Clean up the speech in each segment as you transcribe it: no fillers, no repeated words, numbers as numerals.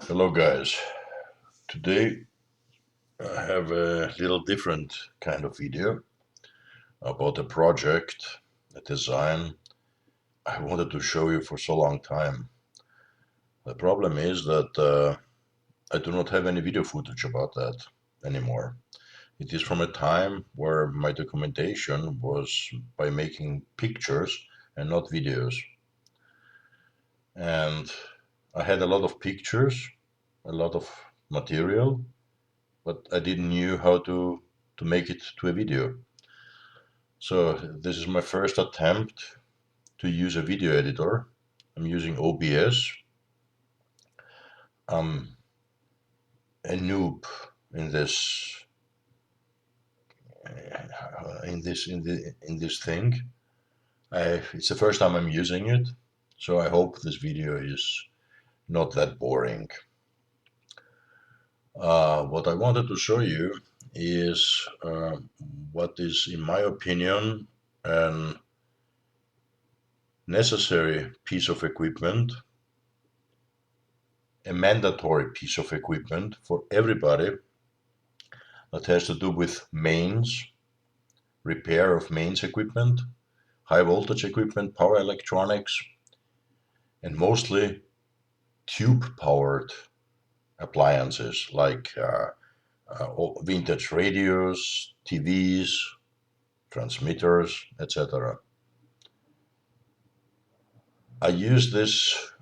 Hello guys, today I have a little different kind of video about a project, a design I wanted to show you for so long time. The problem is that I do not have any video footage about that anymore. It is from a time where my documentation was by making pictures and not videos. And I had a lot of pictures, a lot of material, but I didn't knew how to make it to a video. So this is my first attempt to use a video editor. I'm using OBS. I'm a noob in this in this thing. It's the first time I'm using it, so I hope this video is not that boring. What I wanted to show you is what is, in my opinion, an necessary piece of equipment, a mandatory piece of equipment for everybody that has to do with mains, repair of mains equipment, high voltage equipment, power electronics, and mostly tube powered appliances like vintage radios, TVs, transmitters, etc. I use this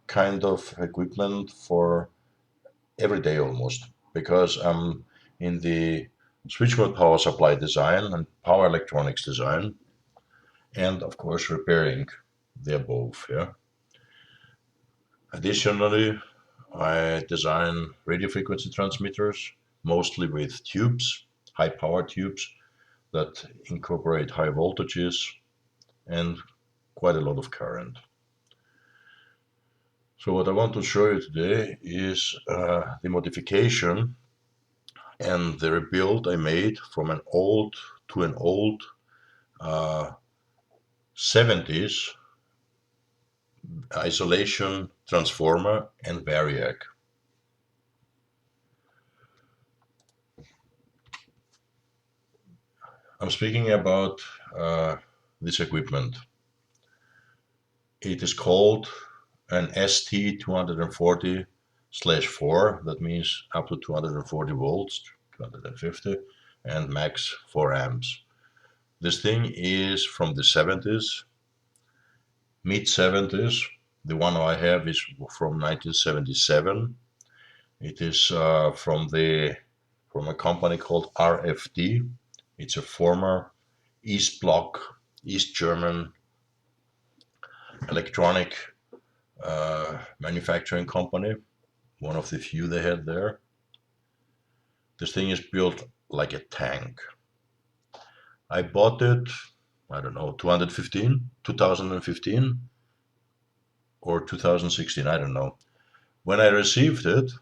kind of equipment for every day almost, because I'm in the switch mode power supply design and power electronics design, and of course repairing the above. Yeah. Additionally, I design radio frequency transmitters, mostly with tubes, high power tubes that incorporate high voltages and quite a lot of current. So what I want to show you today is the modification and the rebuild I made from an old to an old 70's Isolation Transformer and Variac. I'm speaking about this equipment. It is called an ST240/4, that means up to 240 volts, 250, and max 4 amps. This thing is from the 70's, mid 70's. The one I have is from 1977. It is from a company called RFT. It's a former East Bloc, East German electronic manufacturing company, one of the few they had there. This thing is built like a tank. I bought it, I don't know, 2015 or 2016, I don't know. When I received it,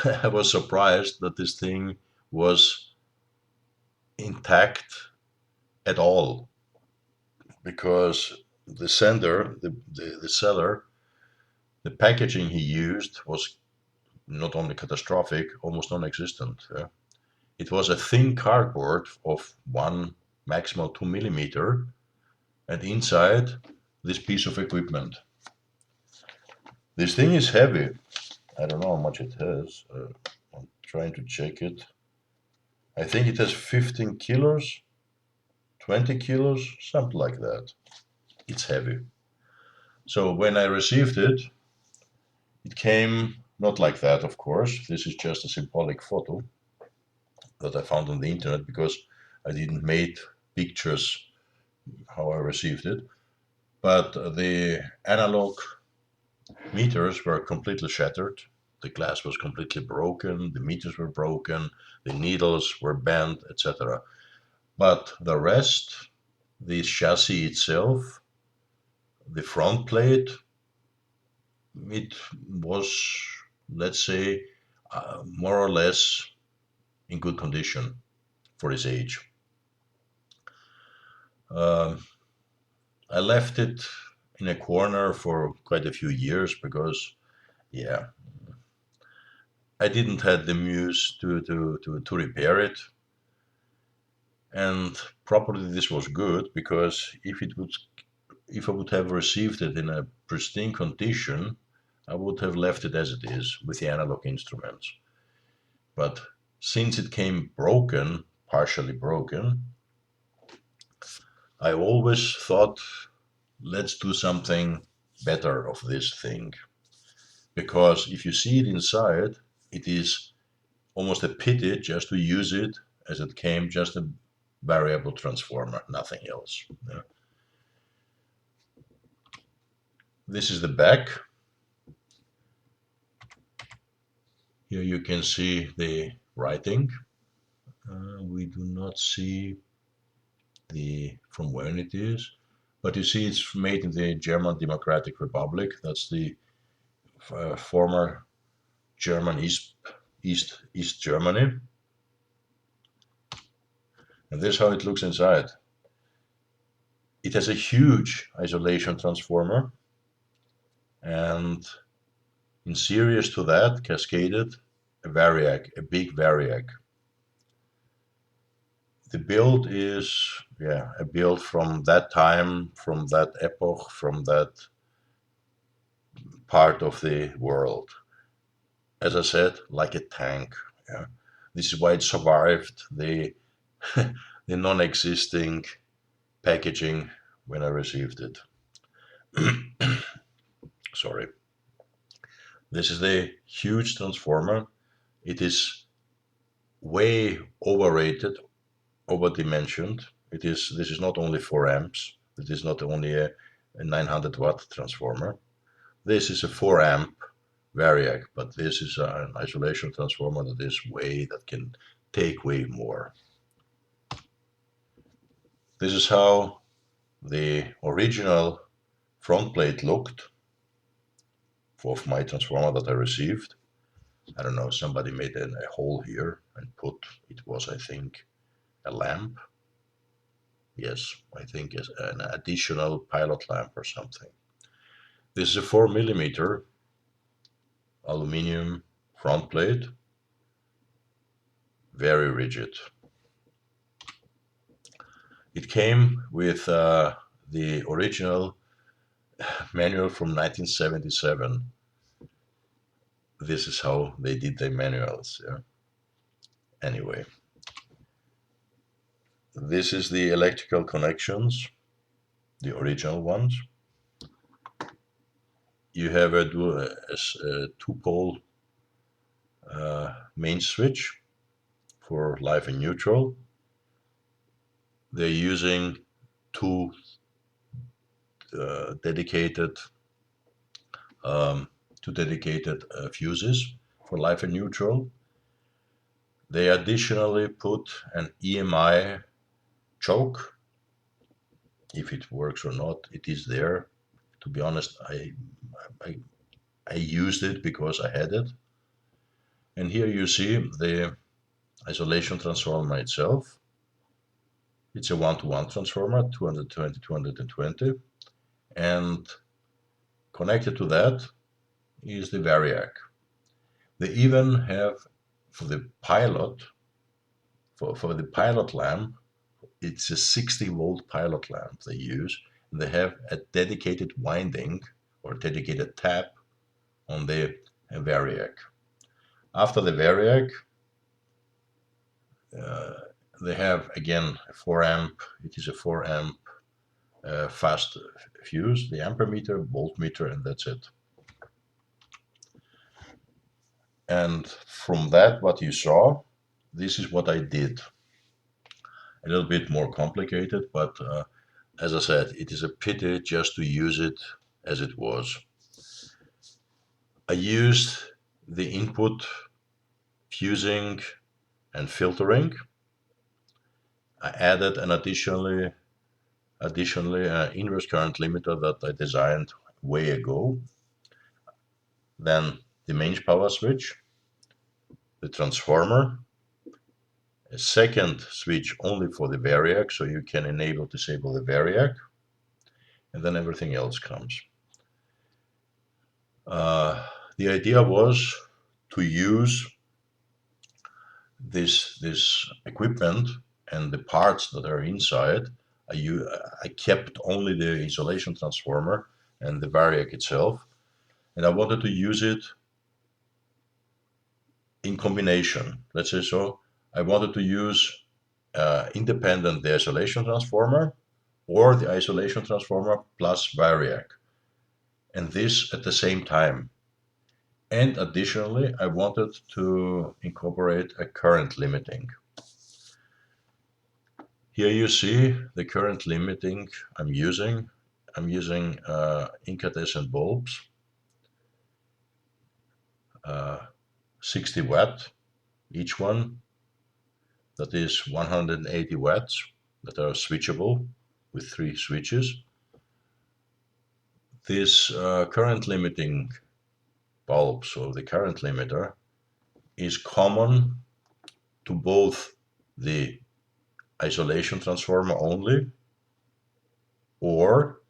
I was surprised that this thing was intact at all, because the seller, the packaging he used was not only catastrophic, almost non-existent. It was a thin cardboard of 1, maximum 2 millimeter, and inside this piece of equipment. This thing is heavy. I don't know how much it has. I'm trying to check it. I think it has 15 kilos, 20 kilos, something like that. It's heavy. So when I received it, it came not like that, of course. This is just a symbolic photo that I found on the internet, because I didn't make pictures how I received it. But the analog meters were completely shattered. The glass was completely broken, the meters were broken, the needles were bent, etc. But the rest, the chassis itself, the front plate, it was, let's say, more or less in good condition for its age. I left it in a corner for quite a few years because, yeah, I didn't have the muse to repair it. And probably this was good, because if I would have received it in a pristine condition, I would have left it as it is with the analog instruments. But since it came broken, partially broken, I always thought, let's do something better of this thing. Because if you see it inside, it is almost a pity just to use it as it came, just a variable transformer, nothing else. Yeah. This is the back. Here you can see the writing. We do not see from when it is, but you see it's made in the German Democratic Republic. That's the former German East Germany. And this is how it looks inside. It has a huge isolation transformer, and in series to that, cascaded a Variac, a big Variac. The build is, a build from that time, from that epoch, from that part of the world. As I said, like a tank. Yeah. This is why it survived the the non-existing packaging when I received it. Sorry. This is the huge transformer. It is way overrated, overdimensioned. This is not only 4 amps. It is not only a 900 watt transformer. This is a 4 amp Variac, but this is an isolation transformer that can take way more. This is how the original front plate looked of my transformer that I received. I don't know, somebody made a hole here and it was, I think, a lamp. Yes, I think it's an additional pilot lamp or something. This is a 4mm aluminum front plate, very rigid. It came with the original manual from 1977. This is how they did their manuals. Yeah? Anyway, this is the electrical connections, the original ones. You have a 2-pole main switch for live and neutral. They're using two dedicated fuses for live and neutral. They additionally put an EMI choke. If it works or not, it is there. To be honest, I used it because I had it. And here you see the isolation transformer itself. It's a 1-to-1 transformer, 220, 220. And connected to that is the Variac. They even have, for the pilot, for the pilot lamp, it's a 60-volt pilot lamp they use. And they have a dedicated winding or dedicated tap on the Variac. After the Variac, they have again a 4 amp. It is a 4 amp fast fuse, the ampermeter, voltmeter, and that's it. And from that, what you saw, this is what I did. A little bit more complicated, but as I said, it is a pity just to use it as it was. I used the input fusing and filtering. I added an additionally inverse current limiter that I designed way ago. Then the mains power switch, the transformer, a second switch only for the Variac, so you can disable the Variac, and then everything else comes. The idea was to use this equipment and the parts that are inside, I kept only the isolation transformer and the Variac itself, and I wanted to use it in combination. Let's say so. I wanted to use independent the isolation transformer or the isolation transformer plus Variac, and this at the same time. And additionally, I wanted to incorporate a current limiting. Here you see the current limiting I'm using. I'm using incandescent bulbs, 60 watt each one. That is 180 watts that are switchable with 3 switches. This current limiting bulb, so the current limiter, is common to both the isolation transformer only or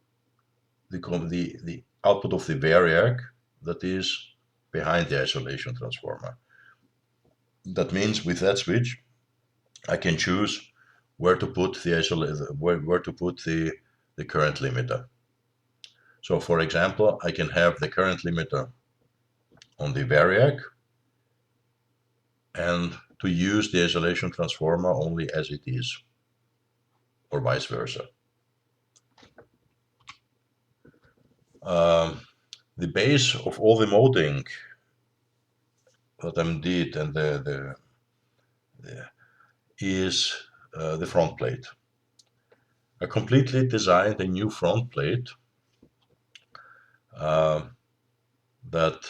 the output of the Variac that is behind the isolation transformer. That means with that switch, I can choose where to put the current limiter. So for example, I can have the current limiter on the Variac and to use the isolation transformer only as it is, or vice versa. The base of all the molding that I did and is the front plate. I completely designed a new front plate that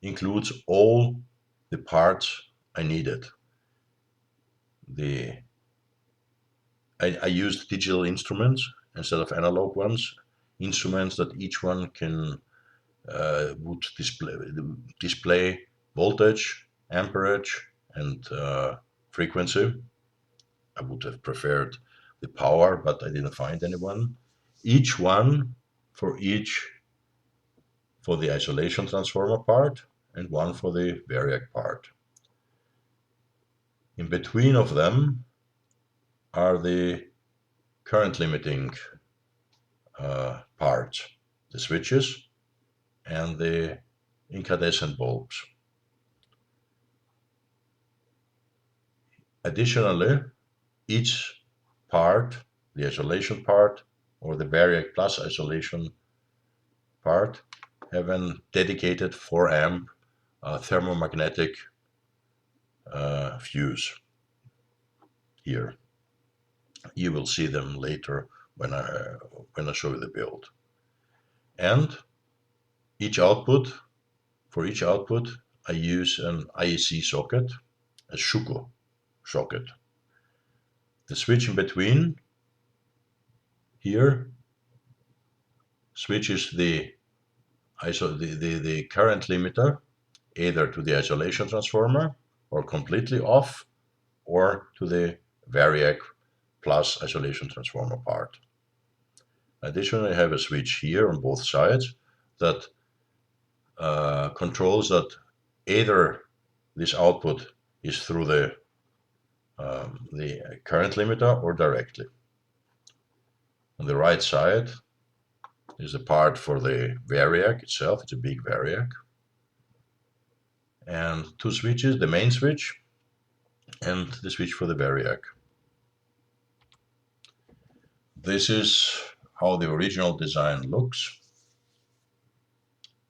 includes all the parts I needed. I used digital instruments instead of analog ones, instruments that each one can would display voltage, amperage, and frequency. I would have preferred the power, but I didn't find anyone. Each one for the isolation transformer part and one for the Variac part. In between of them are the current limiting parts, the switches and the incandescent bulbs. Additionally, each part, the isolation part or the Variac plus isolation part, have a dedicated 4 amp thermomagnetic fuse here. You will see them later when I show you the build. And for each output, I use an IEC socket, a Schuko socket. The switch in between here switches the current limiter either to the isolation transformer or completely off, or to the Variac plus isolation transformer part. Additionally, I have a switch here on both sides that controls that either this output is through the current limiter or directly. On the right side is the part for the Variac itself. It's a big Variac. And 2 switches, the main switch and the switch for the Variac. This is how the original design looks.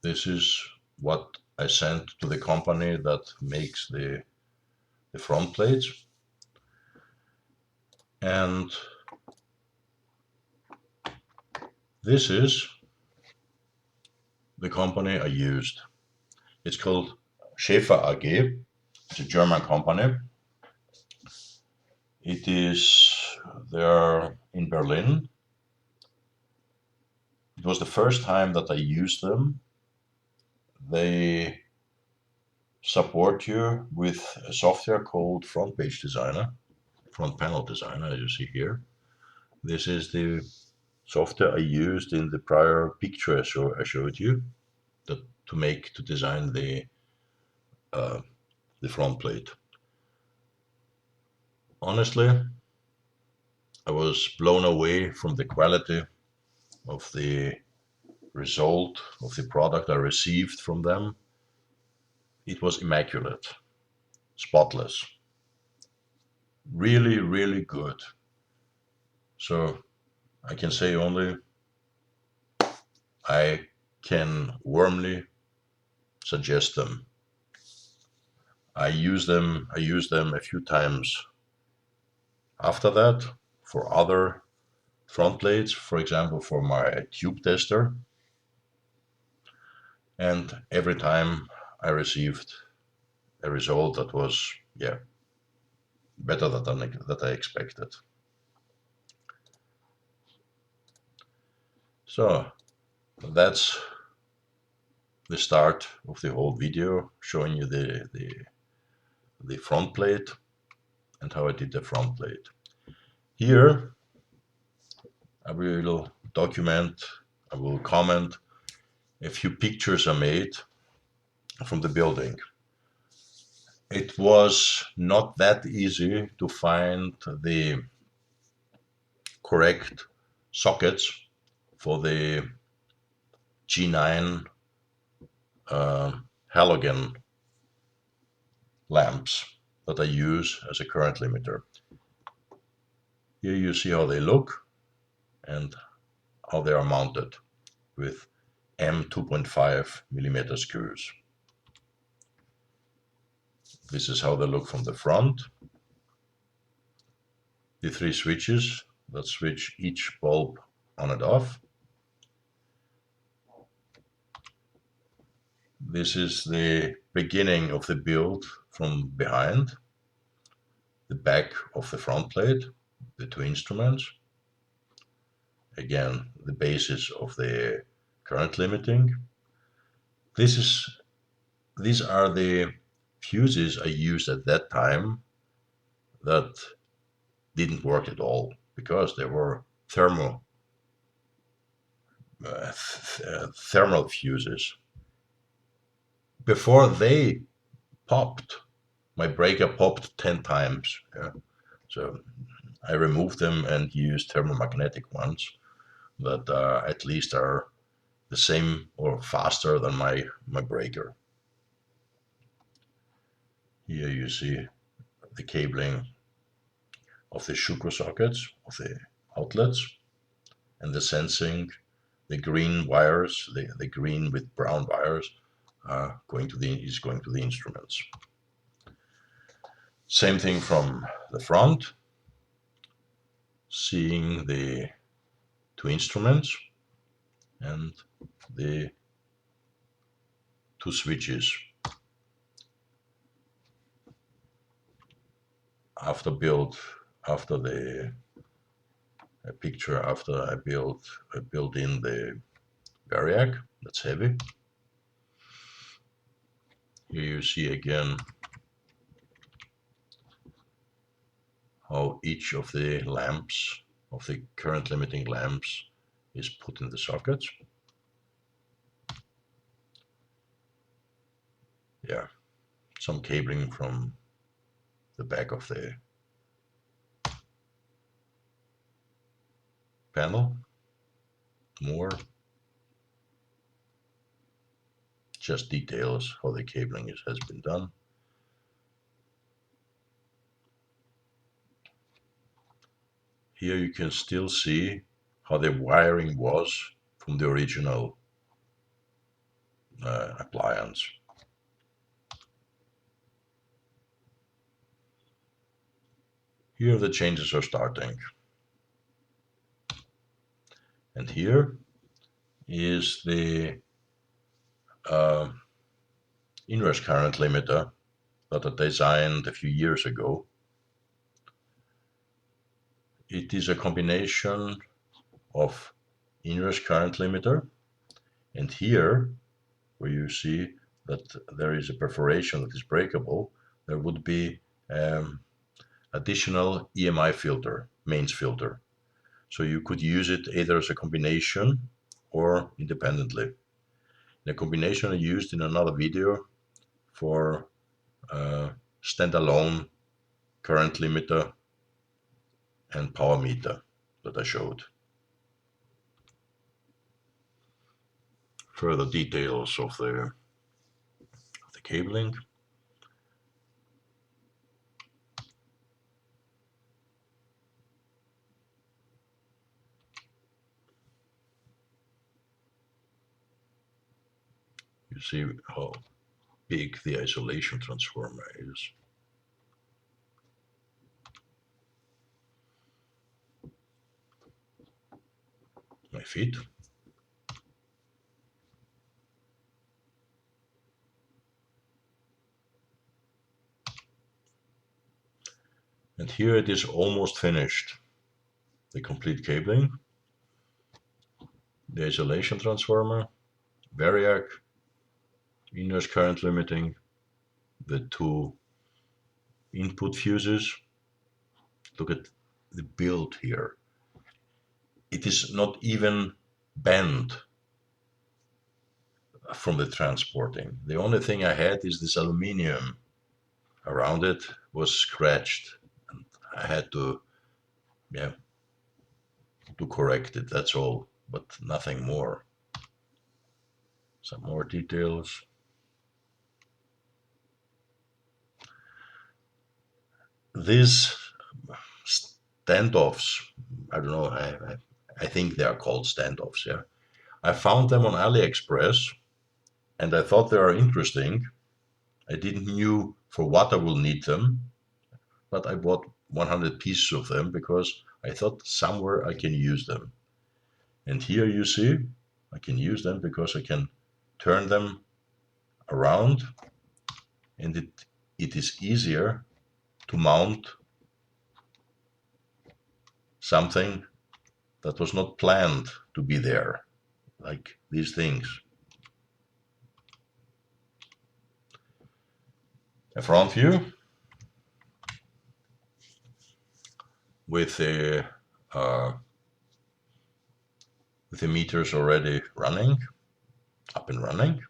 This is what I sent to the company that makes the front plates. And this is the company I used. It's called Schäfer AG. It's a German company. It is there in Berlin. It was the first time that I used them. They support you with a software called Front Panel Designer, as you see here. This is the software I used in the prior picture I showed you to design the the front plate. Honestly, I was blown away from the quality of the result of the product I received from them. It was immaculate, spotless, really, really good. So I can say only I can warmly suggest them. I used them a few times after that for other front plates, for example, for my tube tester. And every time I received a result that was, yeah, better than I expected. So that's the start of the whole video, showing you the front plate and how I did the front plate. Here I will document, I will comment a few pictures I made from the building. It was not that easy to find the correct sockets for the G9 halogen lamps that I use as a current limiter. Here you see how they look and how they are mounted with M2.5 millimeter screws. This is how they look from the front. The three switches that switch each bulb on and off. This is the beginning of the build from behind, the back of the front plate, the two instruments. Again, the basis of the current limiting. These are the fuses I used at that time that didn't work at all because they were thermal fuses. Before they popped, my breaker popped 10 times. Yeah. So I removed them and used thermomagnetic ones that at least are the same or faster than my breaker. Here you see the cabling of the Shukro sockets, of the outlets, and the sensing, the green wires, the green with brown wires is going to the instruments. Same thing from the front, seeing the two instruments and the two switches. After the picture, after I built in the Variac, that's heavy. Here you see again how each of the lamps, of the current limiting lamps, is put in the sockets. Yeah, some cabling from the back of the panel. More. Just details how the cabling has been done. Here you can still see how the wiring was from the original appliance. Here the changes are starting. And here is the inverse current limiter that I designed a few years ago. It is a combination of inverse current limiter, and here where you see that there is a perforation that is breakable, there would be additional EMI filter, mains filter. So you could use it either as a combination or independently. The combination I used in another video for standalone current limiter and power meter that I showed. Further details of the cabling. You see how big the isolation transformer is. My feet. And here it is almost finished. The complete cabling, the isolation transformer, Variac, inverse current limiting, the two input fuses. Look at the build here. It is not even bent from the transporting. The only thing I had is this aluminium around it was scratched, and I had to correct it, that's all, but nothing more. Some more details. These standoffs, I don't know, I think they are called standoffs, yeah. I found them on AliExpress and I thought they are interesting. I didn't knew for what I will need them, but I bought 100 pieces of them because I thought somewhere I can use them. And here you see, I can use them because I can turn them around, and it is easier to mount something that was not planned to be there, like these things. A front view with the meters already running, up and running.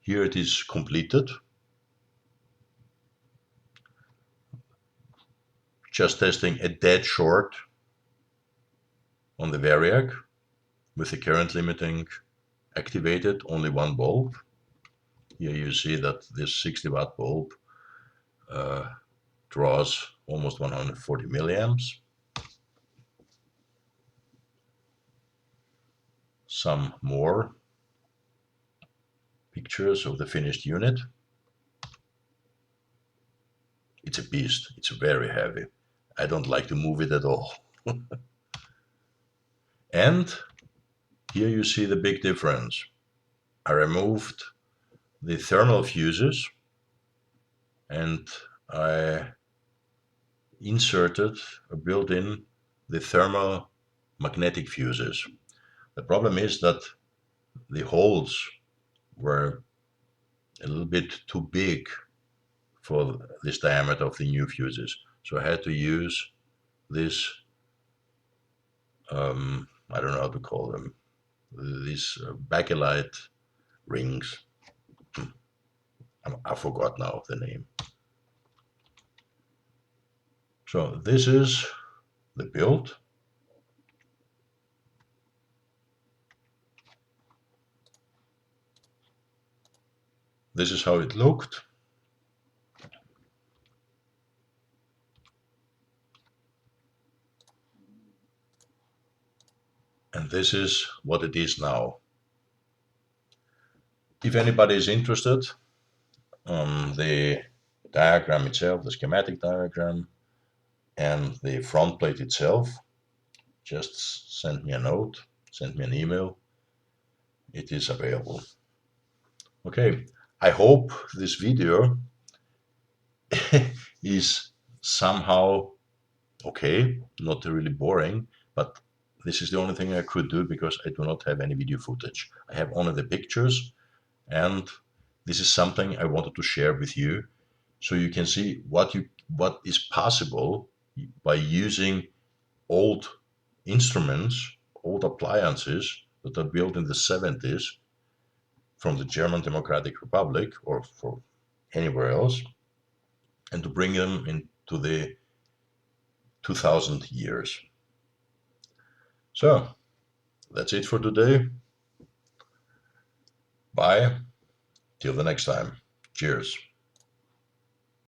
Here it is completed. Just testing a dead short on the Variac with the current limiting activated, only one bulb. Here you see that this 60-watt bulb draws almost 140 milliamps. Some more pictures of the finished unit. It's a beast. It's very heavy. I don't like to move it at all. And here you see the big difference. I removed the thermal fuses and I inserted or built in the thermal magnetic fuses. The problem is that the holes were a little bit too big for this diameter of the new fuses. So I had to use this, I don't know how to call them, these bakelite rings. I forgot now the name. So this is the build. This is how it looked. And this is what it is now. If anybody is interested, the diagram itself, the schematic diagram, and the front plate itself, just send me a note, send me an email. It is available. Okay, I hope this video is somehow okay, not really boring, but this is the only thing I could do because I do not have any video footage. I have only the pictures, and this is something I wanted to share with you so you can see what is possible by using old instruments, old appliances that are built in the 70s from the German Democratic Republic, or anywhere else, and to bring them into the 2000 years. So that's it for today. Bye. Till the next time. Cheers.